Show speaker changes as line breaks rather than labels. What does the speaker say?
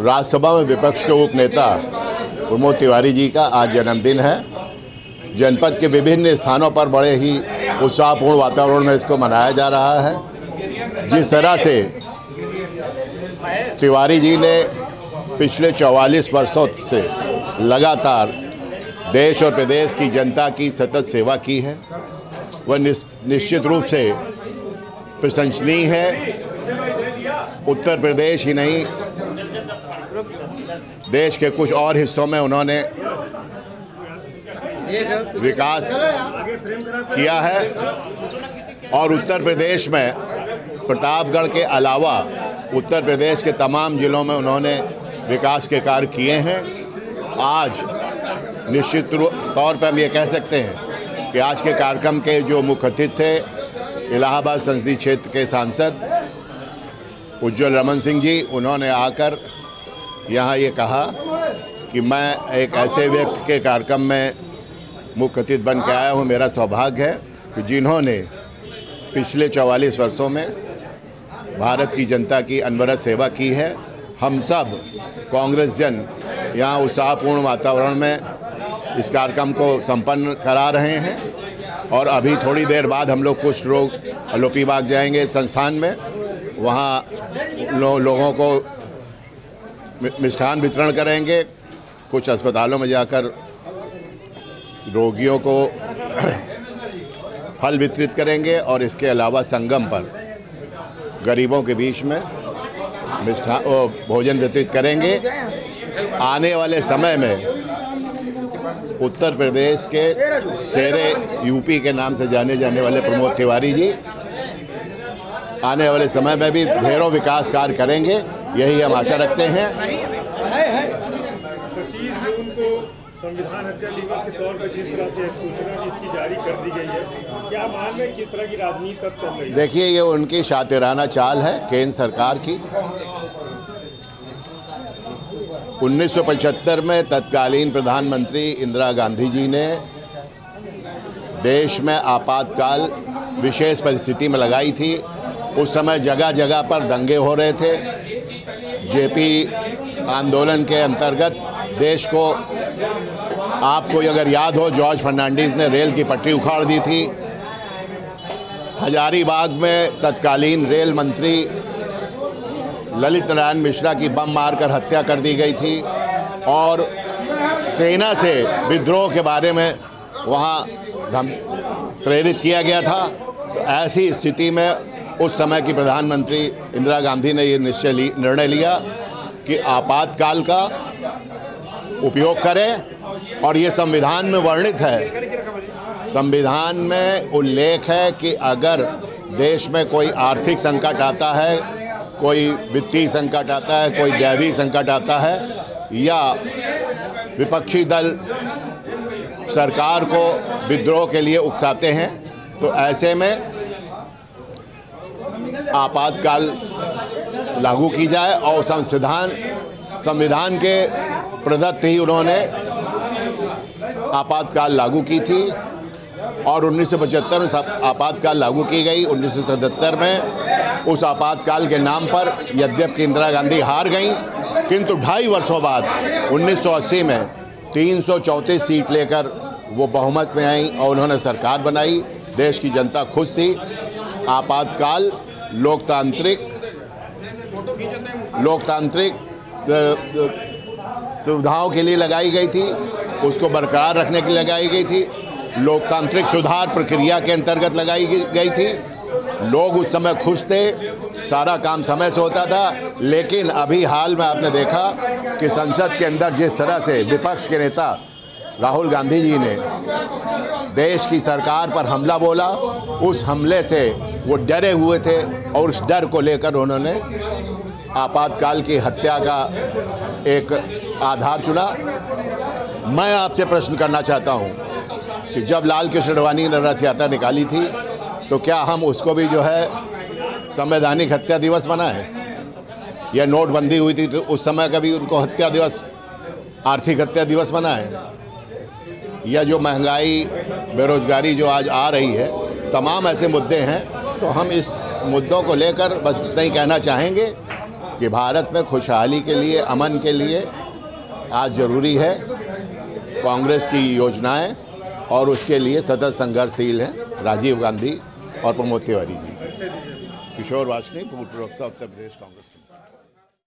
राज्यसभा में विपक्ष के उप नेता प्रमोद तिवारी जी का आज जन्मदिन है। जनपद के विभिन्न स्थानों पर बड़े ही उत्साहपूर्ण वातावरण में इसको मनाया जा रहा है। जिस तरह से तिवारी जी ने पिछले 44 वर्षों से लगातार देश और प्रदेश की जनता की सतत सेवा की है, वह निश्चित रूप से प्रशंसनीय है। उत्तर प्रदेश ही नहीं, देश के कुछ और हिस्सों में उन्होंने विकास किया है और उत्तर प्रदेश में प्रतापगढ़ के अलावा उत्तर प्रदेश के तमाम जिलों में उन्होंने विकास के कार्य किए हैं। आज निश्चित तौर पर हम ये कह सकते हैं कि आज के कार्यक्रम के जो मुख्य अतिथि थे इलाहाबाद संसदीय क्षेत्र के सांसद उज्ज्वल रमन सिंह जी, उन्होंने आकर यहाँ ये कहा कि मैं एक ऐसे व्यक्ति के कार्यक्रम में मुख्य अतिथि बन के आया हूँ। मेरा सौभाग्य है कि जिन्होंने पिछले 44 वर्षों में भारत की जनता की अनवरत सेवा की है। हम सब कांग्रेस जन यहाँ उत्साहपूर्ण वातावरण में इस कार्यक्रम को संपन्न करा रहे हैं और अभी थोड़ी देर बाद हम लोग कुछ लोग लोपी बाग जाएंगे संस्थान में, वहाँ लोगों को मिष्ठान वितरण करेंगे, कुछ अस्पतालों में जाकर रोगियों को फल वितरित करेंगे और इसके अलावा संगम पर गरीबों के बीच में भोजन वितरित करेंगे। आने वाले समय में उत्तर प्रदेश के शेरे यूपी के नाम से जाने जाने वाले प्रमोद तिवारी जी आने वाले समय में भी ढेरों विकास कार्य करेंगे, यही हम आशा रखते हैं।
25 जून को संविधान हत्या दिवस के तौर पर जिस तरह से सूचना जिसकी जारी कर दी गई है, क्या मान में किस तरह की राजनीति तब चल रही है?
देखिए, ये उनकी शातिराना चाल है केंद्र सरकार की। 1975 में तत्कालीन प्रधानमंत्री इंदिरा गांधी जी ने देश में आपातकाल विशेष परिस्थिति में लगाई थी। उस समय जगह जगह पर दंगे हो रहे थे। जेपी आंदोलन के अंतर्गत देश को, आपको अगर याद हो, जॉर्ज फर्नांडिस ने रेल की पटरी उखाड़ दी थी। हजारीबाग में तत्कालीन रेल मंत्री ललित नारायण मिश्रा की बम मारकर हत्या कर दी गई थी और सेना से विद्रोह के बारे में वहाँ प्रेरित किया गया था। तो ऐसी स्थिति में उस समय की प्रधानमंत्री इंदिरा गांधी ने ये निर्णय लिया कि आपातकाल का उपयोग करें और ये संविधान में वर्णित है। संविधान में उल्लेख है कि अगर देश में कोई आर्थिक संकट आता है, कोई वित्तीय संकट आता है, कोई दैवीय संकट आता है या विपक्षी दल सरकार को विद्रोह के लिए उकसाते हैं, तो ऐसे में आपातकाल लागू की जाए और संविधान के प्रदत्त ही उन्होंने आपातकाल लागू की थी और 1975 में आपातकाल लागू की गई। 1977 में उस आपातकाल के नाम पर यद्यपि इंदिरा गांधी हार गई, किंतु 2.5 वर्षों बाद 1980 में 334 सीट लेकर वो बहुमत में आई और उन्होंने सरकार बनाई। देश की जनता खुश थी। आपातकाल लोकतांत्रिक सुविधाओं के लिए लगाई गई थी, उसको बरकरार रखने के लिए लगाई गई थी, लोकतांत्रिक सुधार प्रक्रिया के अंतर्गत लगाई गई थी। लोग उस समय खुश थे, सारा काम समय से होता था। लेकिन अभी हाल में आपने देखा कि संसद के अंदर जिस तरह से विपक्ष के नेता राहुल गांधी जी ने देश की सरकार पर हमला बोला, उस हमले से वो डरे हुए थे और उस डर को लेकर उन्होंने आपातकाल की हत्या का एक आधार चुना। मैं आपसे प्रश्न करना चाहता हूं कि जब लाल कृष्ण आडवाणी ने रथ यात्रा निकाली थी, तो क्या हम उसको भी जो है संवैधानिक हत्या दिवस बनाए? या नोटबंदी हुई थी तो उस समय का भी उनको हत्या दिवस, आर्थिक हत्या दिवस बनाए? या जो महंगाई, बेरोजगारी जो आज आ रही है, तमाम ऐसे मुद्दे हैं। तो हम इस मुद्दों को लेकर बस इतना ही कहना चाहेंगे कि भारत में खुशहाली के लिए, अमन के लिए आज ज़रूरी है कांग्रेस की योजनाएं, और उसके लिए सतत संघर्षशील हैं राजीव गांधी और प्रमोद तिवारी जी। किशोर वासनिक, पूर्व प्रवक्ता, उत्तर प्रदेश कांग्रेस।